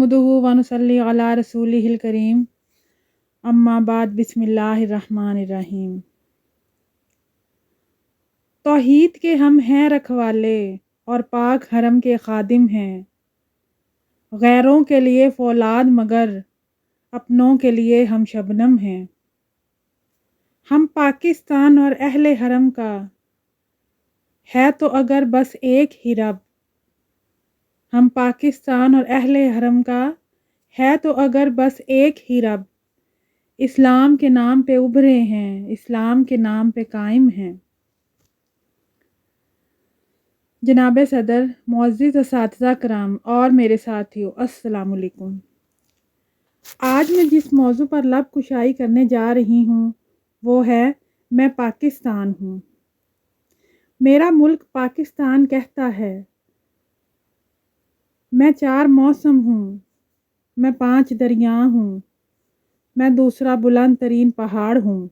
نحمدہ ونصلی علی رسولہ الکریم اما بعد بسم اللہ الرحمن الرحیم۔ توحید کے ہم ہیں رکھوالے اور پاک حرم کے خادم ہیں، غیروں کے لیے فولاد مگر اپنوں کے لیے ہم شبنم ہیں۔ ہم پاکستان اور اہل حرم کا ہے تو اگر بس ایک ہی رب، ہم پاکستان اور اہل حرم کا ہے تو اگر بس ایک ہی رب، اسلام کے نام پہ ابھرے ہیں، اسلام کے نام پہ قائم ہیں۔ جناب صدر، معزز اساتذہ کرام اور میرے ساتھیوں، السلام علیکم۔ آج میں جس موضوع پر لب کشائی کرنے جا رہی ہوں وہ ہے میں پاکستان ہوں۔ میرا ملک پاکستان کہتا ہے میں 4 موسم ہوں، میں 5 دریا ہوں، میں دوسرا بلند ترین پہاڑ ہوں،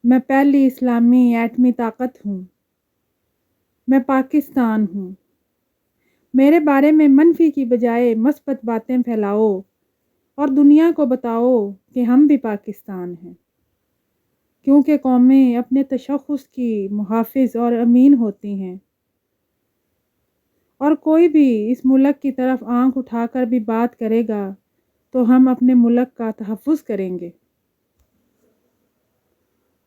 میں پہلی اسلامی ایٹمی طاقت ہوں، میں پاکستان ہوں۔ میرے بارے میں منفی کی بجائے مثبت باتیں پھیلاؤ اور دنیا کو بتاؤ کہ ہم بھی پاکستان ہیں، کیونکہ قومیں اپنے تشخص کی محافظ اور امین ہوتی ہیں، اور کوئی بھی اس ملک کی طرف آنکھ اٹھا کر بھی بات کرے گا تو ہم اپنے ملک کا تحفظ کریں گے۔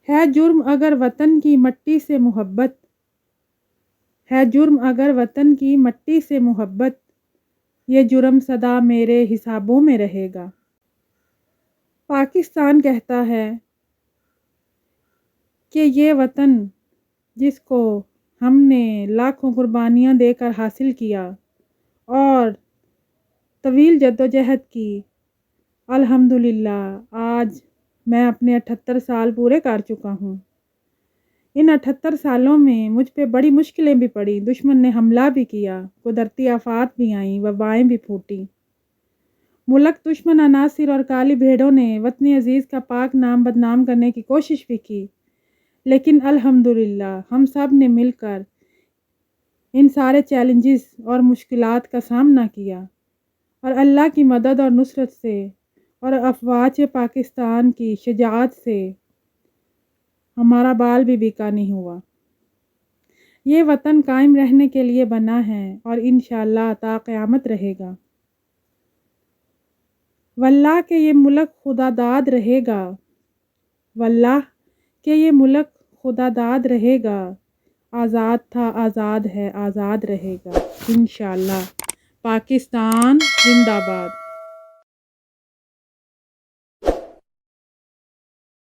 ہے جرم اگر وطن کی مٹی سے محبت، ہے جرم اگر وطن کی مٹی سے محبت، یہ جرم سدا میرے حسابوں میں رہے گا۔ پاکستان کہتا ہے کہ یہ وطن جس کو ہم نے لاکھوں قربانیاں دے کر حاصل کیا اور طویل جدوجہد کی، الحمدللہ آج میں اپنے 78 سال پورے کر چکا ہوں۔ ان 78 سالوں میں مجھ پہ بڑی مشکلیں بھی پڑی، دشمن نے حملہ بھی کیا، قدرتی آفات بھی آئیں، وبائیں بھی پھوٹیں، ملک دشمن عناصر اور کالی بھیڑوں نے وطن عزیز کا پاک نام بدنام کرنے کی کوشش بھی کی، لیکن الحمدللہ ہم سب نے مل کر ان سارے چیلنجز اور مشکلات کا سامنا کیا، اور اللہ کی مدد اور نصرت سے اور افواج پاکستان کی شجاعت سے ہمارا بال بھی بیکا نہیں ہوا۔ یہ وطن قائم رہنے کے لیے بنا ہے اور انشاءاللہ تا قیامت رہے گا۔ واللہ کہ یہ ملک خدا داد رہے گا، واللہ کہ یہ ملک خدا داد رہے گا، آزاد تھا آزاد ہے آزاد رہے گا، انشاءاللہ۔ پاکستان زندہ باد۔